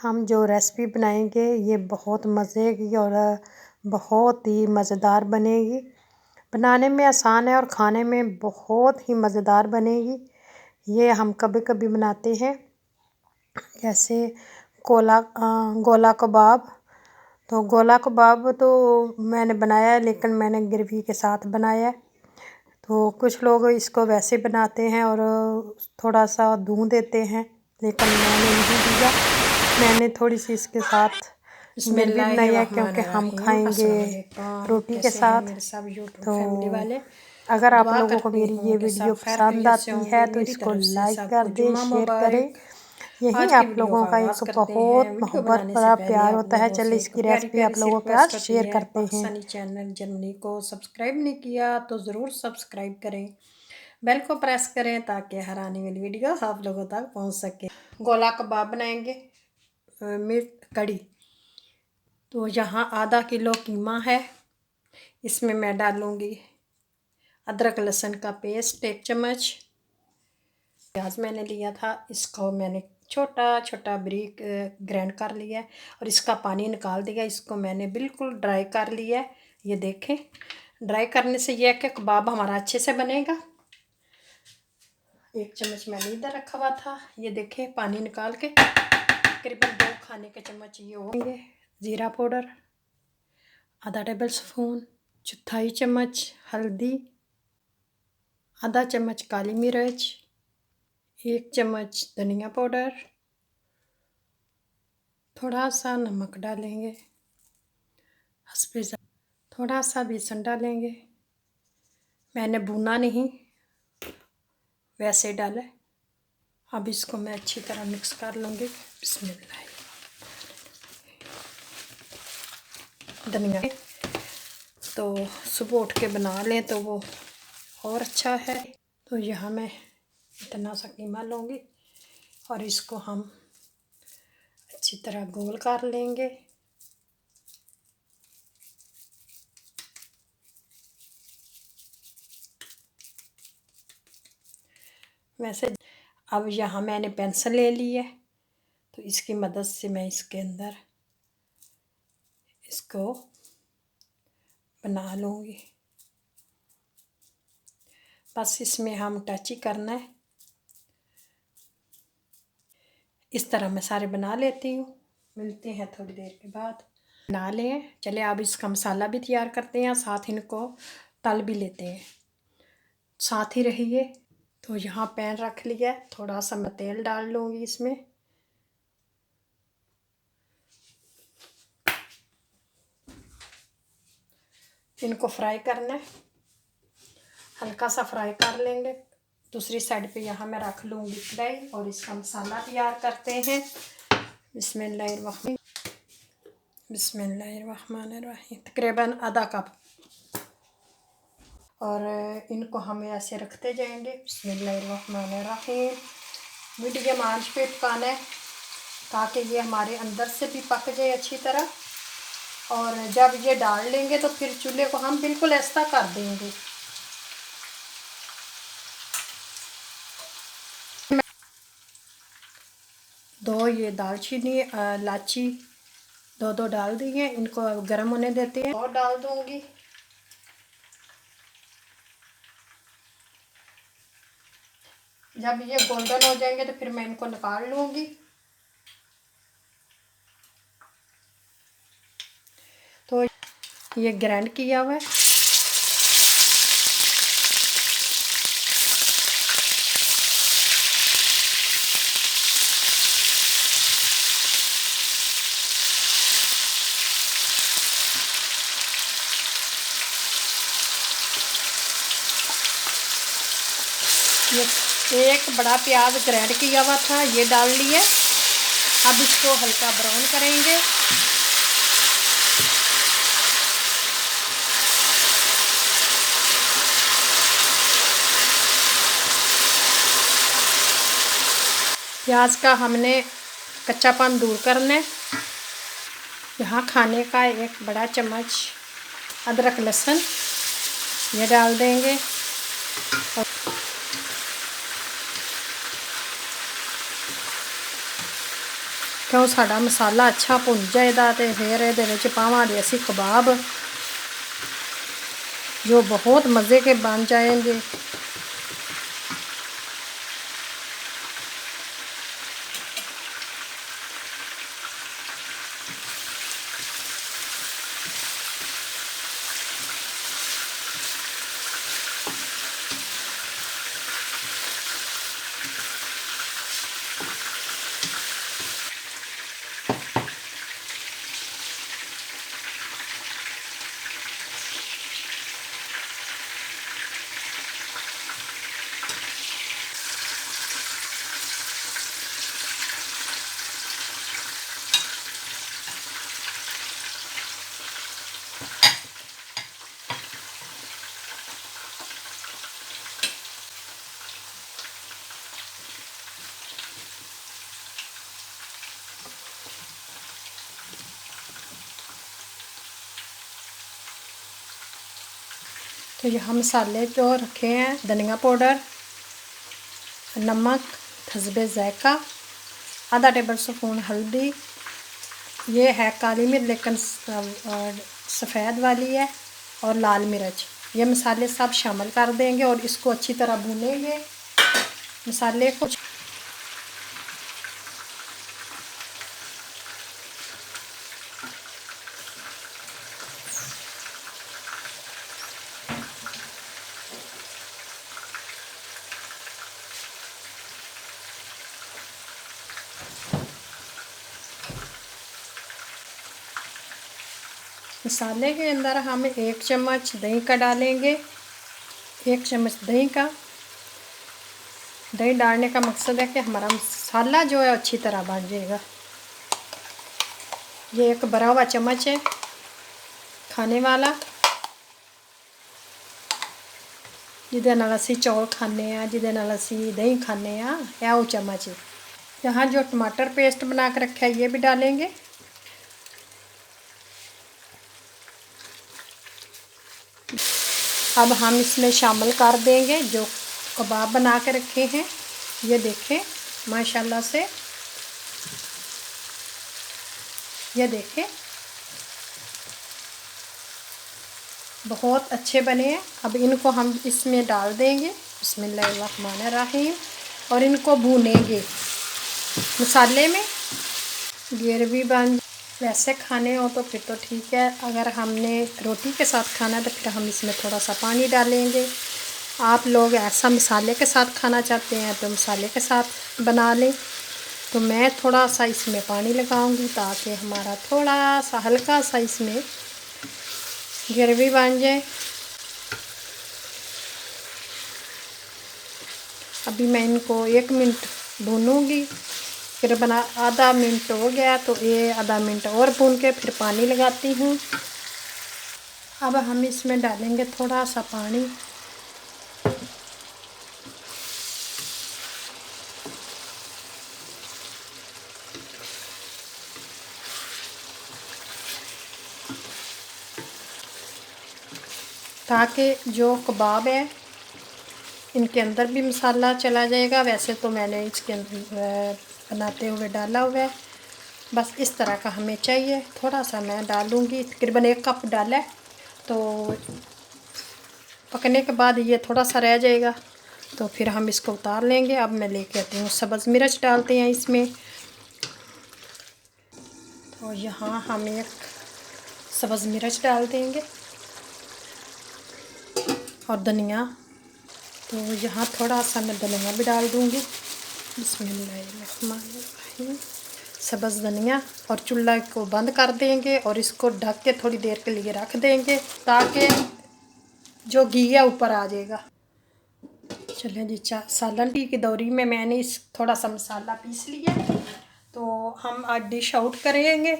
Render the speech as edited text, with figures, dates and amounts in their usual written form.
हम जो रेसिपी बनाएंगे ये बहुत मज़े की और बहुत ही मज़ेदार बनेगी। बनाने में आसान है और खाने में बहुत ही मज़ेदार बनेगी। ये हम कभी कभी बनाते हैं, जैसे गोला कबाब। तो गोला कबाब तो मैंने बनाया है, लेकिन मैंने ग्रेवी के साथ बनाया है। तो कुछ लोग इसको वैसे बनाते हैं और थोड़ा सा दूध देते हैं, लेकिन मैंने नहीं दिया। मैंने थोड़ी सी इसके साथ ग्रेवी बनाई है, क्योंकि हम खाएंगे रोटी के साथ। तो अगर आप लोगों को मेरी ये वीडियो पसंद आती है तो इसको लाइक कर दें, शेयर करें। यही आप लोगों का एक बहुत मोहब्बत भरा प्यार होता है। चलिए इसकी रेसिपी आप लोगों के साथ शेयर करते हैं। पाकिस्तानी चैनल जर्मनी को सब्सक्राइब नहीं किया तो ज़रूर सब्सक्राइब करें, बेल को प्रेस करें ताकि हर आने वाली वीडियो आप लोगों तक पहुंच सके। गोला कबाब बनाएंगे, मिर्च कड़ी। तो यहाँ आधा किलो कीमा है, इसमें मैं डालूँगी अदरक लहसुन का पेस्ट 1 चम्मच। प्याज मैंने लिया था, इसको मैंने छोटा छोटा बारीक ग्राइंड कर लिया है और इसका पानी निकाल दिया। इसको मैंने बिल्कुल ड्राई कर लिया है। ये देखें, ड्राई करने से यह है कि कबाब हमारा अच्छे से बनेगा। 1 चम्मच मैंने इधर रखा हुआ था। ये देखें, पानी निकाल के तकरीबन 2 खाने के चम्मच ये होंगे। ज़ीरा पाउडर आधा टेबल स्पून, चौथाई चम्मच हल्दी, आधा चम्मच काली मिर्च, 1 चम्मच धनिया पाउडर, थोड़ा सा नमक डालेंगे, थोड़ा सा बेसन डालेंगे। मैंने भुना नहीं, वैसे डाला। अब इसको मैं अच्छी तरह मिक्स कर लूँगी। बिस्मिल्लाह। धनिया तो सुबह उठ के बना लें तो वो और अच्छा है। तो यहाँ मैं इतना सा कीमा लूँगी और इसको हम अच्छी तरह गोल कर लेंगे। वैसे अब यहाँ मैंने पेंसिल ले ली है, तो इसकी मदद से मैं इसके अंदर इसको बना लूँगी। बस इसमें हम टच ही करना है। इस तरह मैं सारे बना लेती हूँ। मिलते हैं थोड़ी देर के बाद। बना लें। चले अब इसका मसाला भी तैयार करते हैं, साथ इनको तल भी लेते हैं। साथ ही रहिए। तो यहाँ पैन रख लिया है, थोड़ा सा मैं तेल डाल लूँगी इसमें। इनको फ्राई करना है, हल्का सा फ्राई कर लेंगे। दूसरी साइड पे यहाँ मैं रख लूँगी कढ़ाई और इसका मसाला तैयार करते हैं। बिस्मिल्लाहिर्रहमानिर्रहीम। बिस्मिल्लाहिर्रहमानिर्रहीम। तकरीबन आधा कप, और इनको हम ऐसे रखते जाएंगे। बिस्मिल्लाहिर्रहमानिर्रहीम। मीडियम आंच पे पकाना है ताकि ये हमारे अंदर से भी पक जाए अच्छी तरह। और जब ये डाल लेंगे तो फिर चूल्हे को हम बिल्कुल ऐसा कर देंगे। दो ये दालचीनी इलायची दो डाल दी हैं, इनको गर्म होने देते हैं। और डाल दूंगी। जब ये गोल्डन हो जाएंगे तो फिर मैं इनको निकाल लूँगी। तो ये ग्राइंड किया हुआ है। ये एक बड़ा प्याज ग्राइंड किया हुआ था, ये डाल लिया। अब इसको हल्का ब्राउन करेंगे। प्याज का हमने कच्चापन दूर करना है। यहाँ खाने का एक बड़ा चम्मच अदरक लहसुन ये डाल देंगे। और क्यों साडा मसाला अच्छा भुन जाएगा तो फिर ये पावांगे असी कबाब, जो बहुत मज़े के बन जाएंगे। तो यहाँ मसाले जो रखे हैं, धनिया पाउडर, नमक, हस्बे ज़ायक़ा, आधा टेबल स्पून हल्दी, ये है काली मिर्च लेकिन सफ़ेद वाली है, और लाल मिर्च। ये मसाले सब शामिल कर देंगे और इसको अच्छी तरह भूनेंगे मसाले को। मसाले के अंदर हम 1 चम्मच दही का डालेंगे। 1 चम्मच दही का। दही डालने का मकसद है कि हमारा मसाला जो है अच्छी तरह बन जाएगा। ये एक भरा हुआ चम्मच है खाने वाला, जिदे नाल असी चौल खाने हैं, जिदे नाल असी दही खाने हैं, यह वो चम्मच है। यहाँ जो टमाटर पेस्ट बना कर रखा है ये भी डालेंगे। अब हम इसमें शामिल कर देंगे जो कबाब बना के रखे हैं। ये देखें माशाल्लाह से, ये देखें बहुत अच्छे बने हैं। अब इनको हम इसमें डाल देंगे, बिस्मिल्लाहिर्रहमानिर्रहीम, और इनको भूनेंगे मसाले में। ग्रेवी बन वैसे खाने हो तो फिर तो ठीक है, अगर हमने रोटी के साथ खाना है तो फिर हम इसमें थोड़ा सा पानी डालेंगे। आप लोग ऐसा मसाले के साथ खाना चाहते हैं तो मसाले के साथ बना लें। तो मैं थोड़ा सा इसमें पानी लगाऊंगी ताकि हमारा थोड़ा सा हल्का सा इसमें ग्रेवी बन जाए। अभी मैं इनको 1 मिनट भूनूंगी, फिर बना आधा मिनट हो गया तो ये आधा मिनट और भून के फिर पानी लगाती हूँ। अब हम इसमें डालेंगे थोड़ा सा पानी। ताकि जो कबाब है इनके अंदर भी मसाला चला जाएगा। वैसे तो मैंने इसके अंदर बनाते हुए डाला हुआ है, बस इस तरह का हमें चाहिए। थोड़ा सा मैं डालूँगी, तकरीबन 1 कप डाला है, तो पकने के बाद ये थोड़ा सा रह जाएगा तो फिर हम इसको उतार लेंगे। अब मैं लेके आती हूँ, सब्ज़ मिर्च डालते हैं इसमें। तो यहाँ हम 1 सब्ज़ मिर्च डाल देंगे और धनिया, तो यहाँ थोड़ा सा मैं धनिया भी डाल दूँगी। बिस्मिल्लाहिर्रहमानिर्रहीम, सब्ज़ धनिया। और चूल्हा को बंद कर देंगे और इसको ढक के थोड़ी देर के लिए रख देंगे ताकि जो घी है ऊपर आ जाएगा। चलिए जी, सालन की दौरी में मैंने इस थोड़ा सा मसाला पीस लिया, तो हम आज डिश आउट करेंगे।